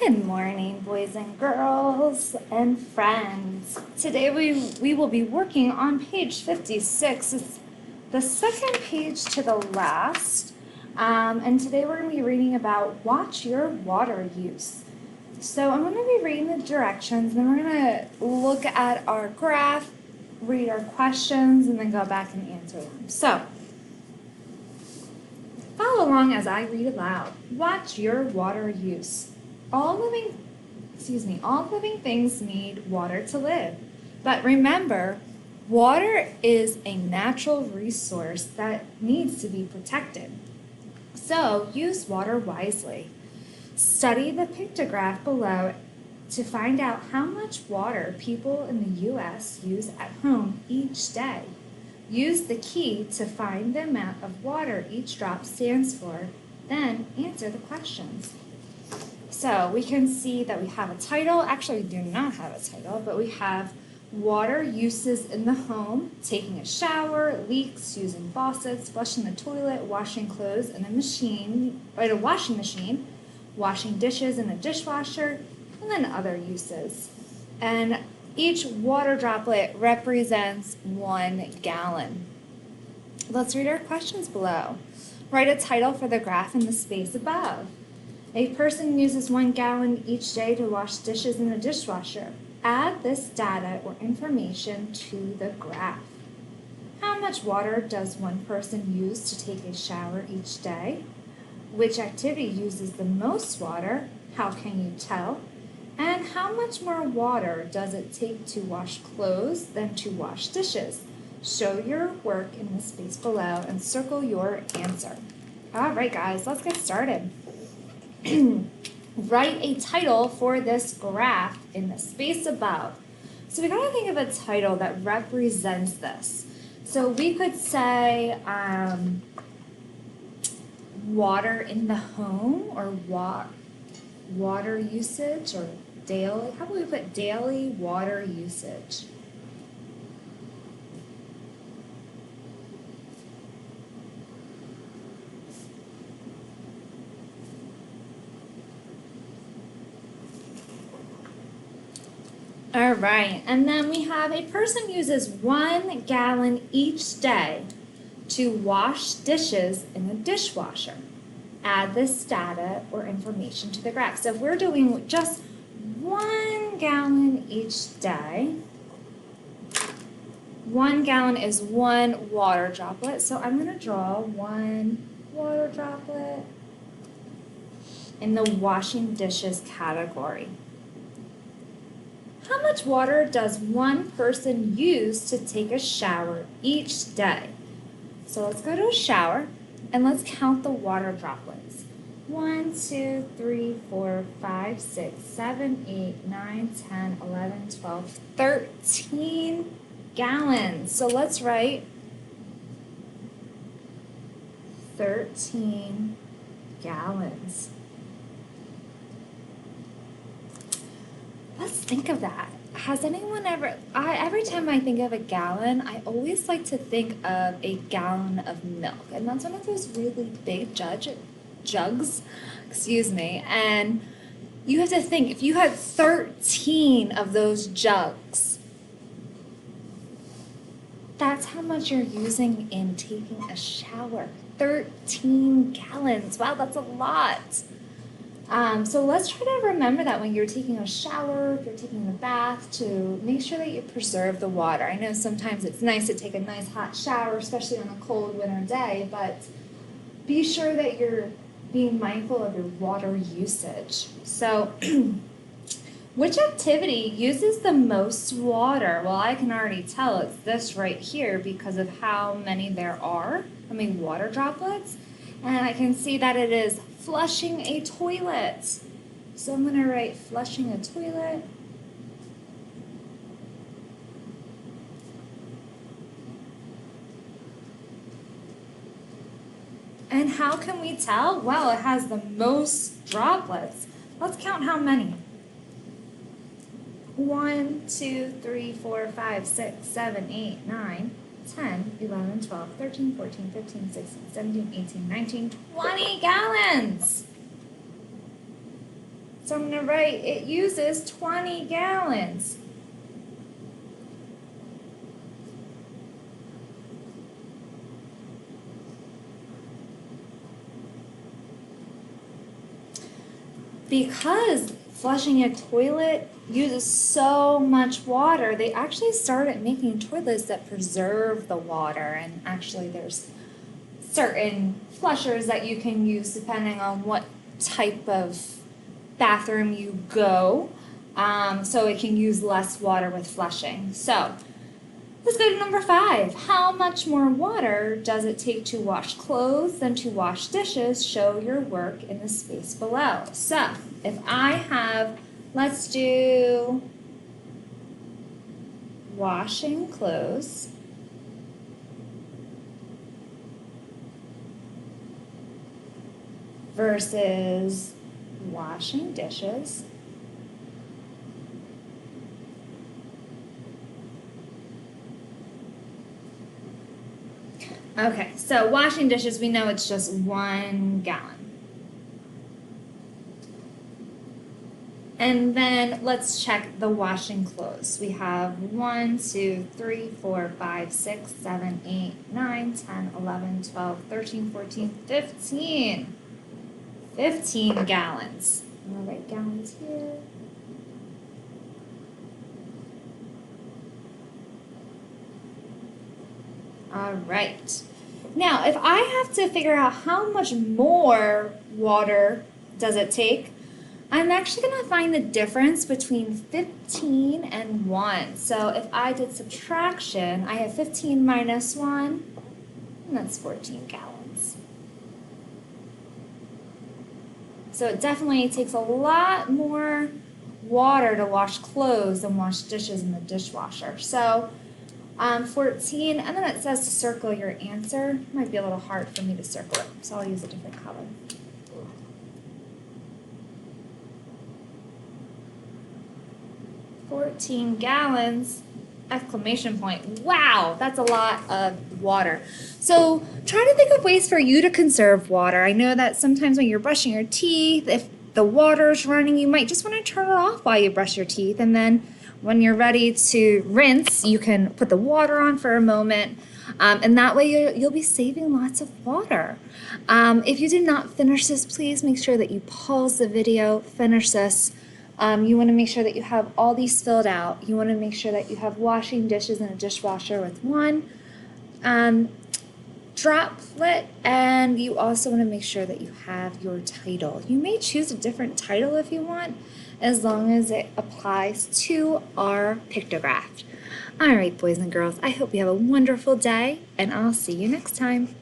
Good morning, boys and girls and friends. Today we will be working on page 56. It's the second page to the last. And today we're going to be reading about watch your water use. So I'm going to be reading the directions, then we're going to look at our graph, read our questions, and then go back and answer them. So follow along as I read aloud. Watch your water use. All living things need water to live. But remember, water is a natural resource that needs to be protected. So use water wisely. Study the pictograph below to find out how much water people in the U.S. use at home each day. Use the key to find the amount of water each drop stands for, then answer the questions. So we can see that we have a title. Actually, we do not have a title, but we have water uses in the home, taking a shower, leaks, using faucets, flushing the toilet, washing clothes in a washing machine, washing dishes in a dishwasher, and then other uses. And each water droplet represents 1 gallon. Let's read our questions below. Write a title for the graph in the space above. A person uses 1 gallon each day to wash dishes in a dishwasher. Add this data or information to the graph. How much water does one person use to take a shower each day? Which activity uses the most water? How can you tell? And how much more water does it take to wash clothes than to wash dishes? Show your work in the space below and circle your answer. All right, guys, let's get started. Write a title for this graph in the space above. So we gotta think of a title that represents this. So we could say water in the home, or water usage, or daily. How about we put daily water usage? All right, and then we have a person uses 1 gallon each day to wash dishes in a dishwasher. Add this data or information to the graph. So if we're doing just 1 gallon each day, 1 gallon is 1 water droplet. So I'm going to draw 1 water droplet in the washing dishes category. How much water does one person use to take a shower each day? So let's go to a shower and let's count the water droplets. 1, 2, 3, 4, 5, 6, 7, 8, 9, 10, 11, 12, 13 gallons. So let's write 13 gallons. Let's think of that. Has anyone ever, every time I think of a gallon, I always like to think of a gallon of milk. And that's one of those really big jugs, and you have to think, if you had 13 of those jugs, that's how much you're using in taking a shower. 13 gallons. Wow, that's a lot. So let's try to remember that when you're taking a shower, if you're taking a bath, to make sure that you preserve the water. I know sometimes it's nice to take a nice hot shower, especially on a cold winter day, but be sure that you're being mindful of your water usage. So which activity uses the most water? Well, I can already tell it's this right here because of how many there are, how many water droplets. And I can see that it is flushing a toilet. So I'm going to write flushing a toilet. And how can we tell? Well, it has the most droplets. Let's count how many. 1, 2, 3, 4, 5, 6, 7, 8, 9, 10, 11, 12, 13, 14, 15, 16, 17, 18, 19, 20 gallons. So I'm going to write it uses 20 gallons. Because flushing a toilet uses so much water, they actually started making toilets that preserve the water. And actually there's certain flushers that you can use depending on what type of bathroom you go. So it can use less water with flushing. So let's go to number 5. How much more water does it take to wash clothes than to wash dishes? Show your work in the space below. So if I have, let's do washing clothes versus washing dishes. Okay, so washing dishes, we know it's just 1 gallon. And then let's check the washing clothes. We have 1, 2, 3, 4, 5, 6, 7, 8, 9, 10, 11, 12, 13, 14, 15. 15 gallons. I'm gonna write gallons here. All right. Now, if I have to figure out how much more water does it take, I'm actually going to find the difference between 15 and 1. So if I did subtraction, I have 15 minus 1, and that's 14 gallons. So it definitely takes a lot more water to wash clothes than wash dishes in the dishwasher. So 14, and then it says to circle your answer. Might be a little hard for me to circle it, so I'll use a different color. $14 gallons, exclamation point. Wow, that's a lot of water. So try to think of ways for you to conserve water. I know that sometimes when you're brushing your teeth, if the water's running, you might just want to turn it off while you brush your teeth, and then when you're ready to rinse, you can put the water on for a moment, and that way you'll be saving lots of water. If you did not finish this, please make sure that you pause the video, finish this. You want to make sure that you have all these filled out. You want to make sure that you have washing dishes in a dishwasher with 1 droplet, and you also want to make sure that you have your title. You may choose a different title if you want, as long as it applies to our pictograph. All right, boys and girls, I hope you have a wonderful day, and I'll see you next time.